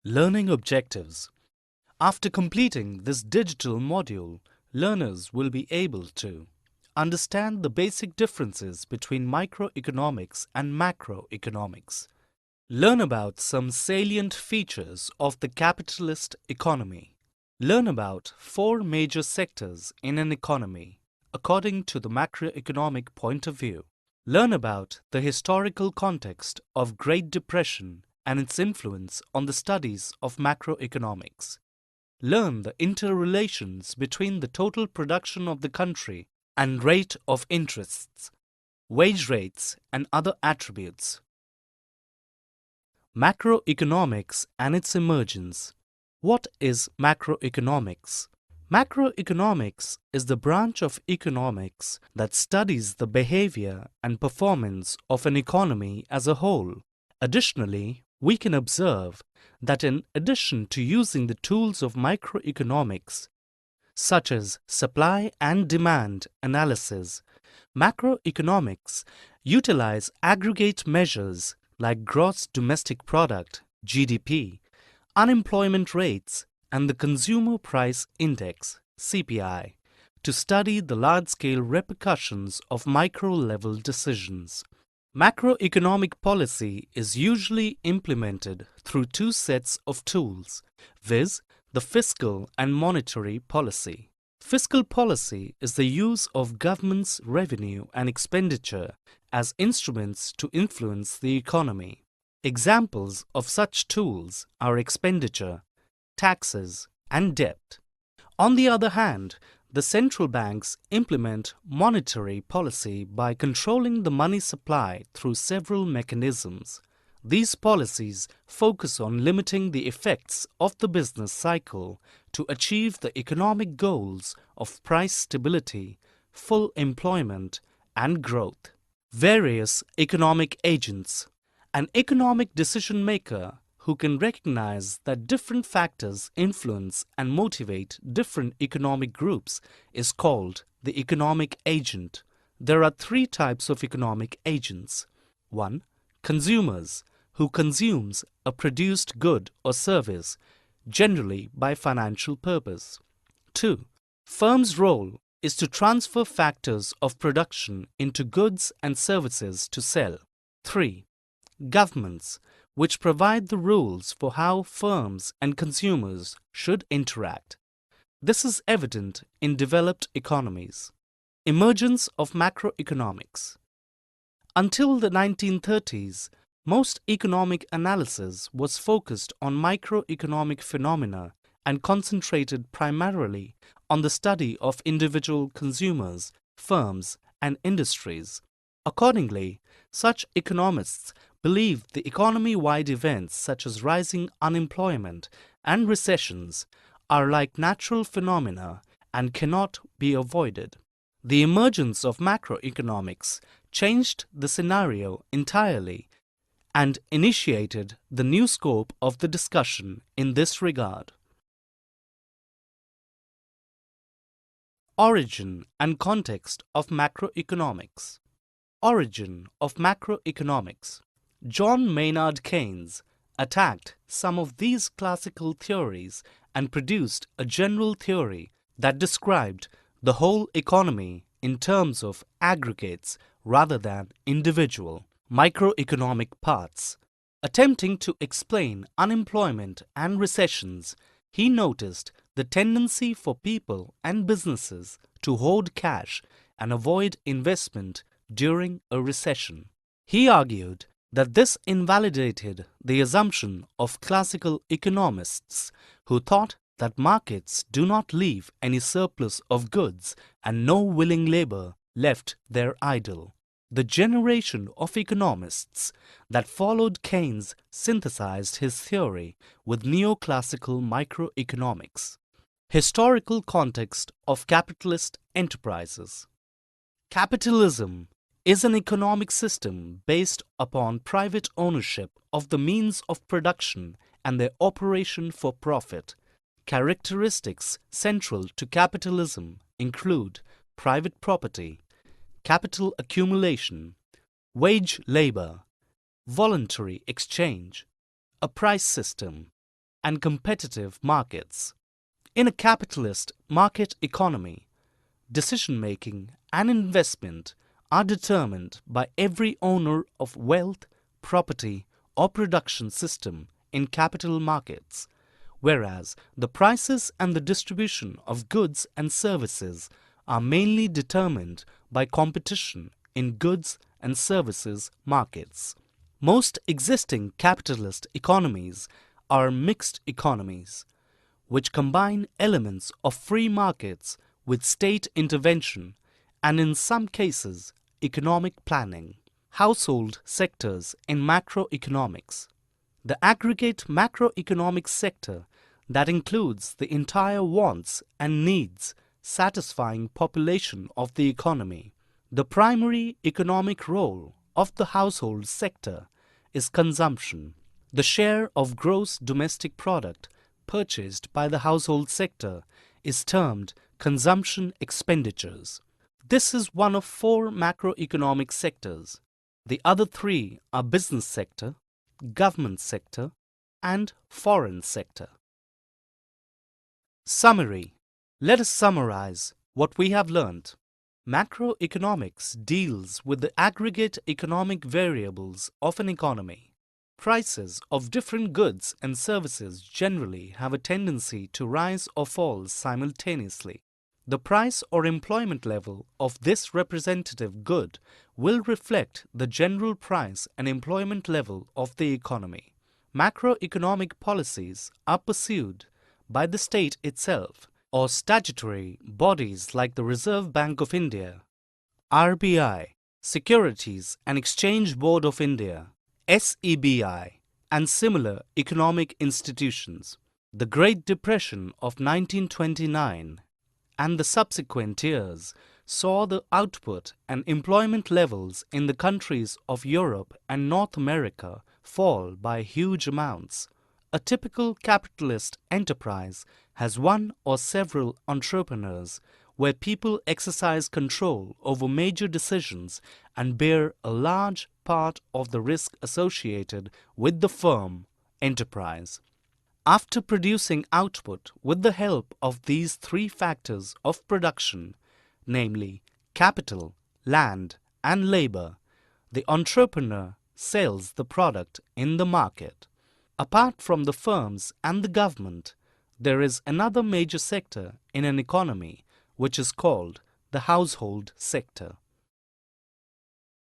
Learning objectives. After completing this digital module, learners will be able to understand the basic differences between microeconomics and macroeconomics, learn about some salient features of the capitalist economy, learn about four major sectors in an economy according to the macroeconomic point of view, learn about the historical context of Great Depression and its influence on the studies of macroeconomics. Learn the interrelations between the total production of the country and rate of interests, wage rates, and other attributes. Macroeconomics and its emergence. What is macroeconomics? Macroeconomics is the branch of economics that studies the behavior and performance of an economy as a whole. Additionally, we can observe that in addition to using the tools of microeconomics, such as supply and demand analysis, macroeconomics utilize aggregate measures like gross domestic product, GDP, unemployment rates, and the Consumer Price Index, CPI, to study the large-scale repercussions of micro-level decisions. Macroeconomic policy is usually implemented through two sets of tools, viz., the fiscal and monetary policy. Fiscal policy is the use of government's revenue and expenditure as instruments to influence the economy. Examples of such tools are expenditure, taxes, and debt. On the other hand, the central banks implement monetary policy by controlling the money supply through several mechanisms. These policies focus on limiting the effects of the business cycle to achieve the economic goals of price stability, full employment, and growth. Various economic agents. An economic decision maker who can recognize that different factors influence and motivate different economic groups is called the economic agent. There are three types of economic agents. 1. Consumers, who consumes a produced good or service, generally by financial purpose. 2. Firm's role is to transfer factors of production into goods and services to sell. 3. Governments, which provide the rules for how firms and consumers should interact. This is evident in developed economies. Emergence of macroeconomics. Until the 1930s, most economic analysis was focused on microeconomic phenomena and concentrated primarily on the study of individual consumers, firms, and industries. Accordingly, such economists believed the economy-wide events such as rising unemployment and recessions are like natural phenomena and cannot be avoided. The emergence of macroeconomics changed the scenario entirely and initiated the new scope of the discussion in this regard. Origin and context of macroeconomics. Origin of macroeconomics. John Maynard Keynes attacked some of these classical theories and produced a general theory that described the whole economy in terms of aggregates rather than individual microeconomic parts. Attempting to explain unemployment and recessions, he noticed the tendency for people and businesses to hoard cash and avoid investment during a recession. He argued that this invalidated the assumption of classical economists who thought that markets do not leave any surplus of goods and no willing labor left there idle. The generation of economists that followed Keynes synthesized his theory with neoclassical microeconomics. Historical context of capitalist enterprises. Capitalism is an economic system based upon private ownership of the means of production and their operation for profit. Characteristics central to capitalism include private property, capital accumulation, wage labor, voluntary exchange, a price system, and competitive markets. In a capitalist market economy, decision-making and investment are determined by every owner of wealth, property, or production system in capital markets, whereas the prices and the distribution of goods and services are mainly determined by competition in goods and services markets. Most existing capitalist economies are mixed economies, which combine elements of free markets with state intervention and, in some cases, economic planning. Household sectors in macroeconomics. The aggregate macroeconomic sector that includes the entire wants and needs satisfying population of the economy. The primary economic role of the household sector is consumption. The share of gross domestic product purchased by the household sector is termed consumption expenditures. This is one of 4 macroeconomic sectors. The other 3 are business sector, government sector, and foreign sector. Summary. Let us summarize what we have learned. Macroeconomics deals with the aggregate economic variables of an economy. Prices of different goods and services generally have a tendency to rise or fall simultaneously. The price or employment level of this representative good will reflect the general price and employment level of the economy. Macroeconomic policies are pursued by the state itself or statutory bodies like the Reserve Bank of India, RBI, Securities and Exchange Board of India, SEBI, and similar economic institutions. The Great Depression of 1929 and the subsequent years saw the output and employment levels in the countries of Europe and North America fall by huge amounts. A typical capitalist enterprise has one or several entrepreneurs where people exercise control over major decisions and bear a large part of the risk associated with the firm enterprise. After producing output with the help of these 3 factors of production, namely capital, land, and labor, the entrepreneur sells the product in the market. Apart from the firms and the government, there is another major sector in an economy which is called the household sector.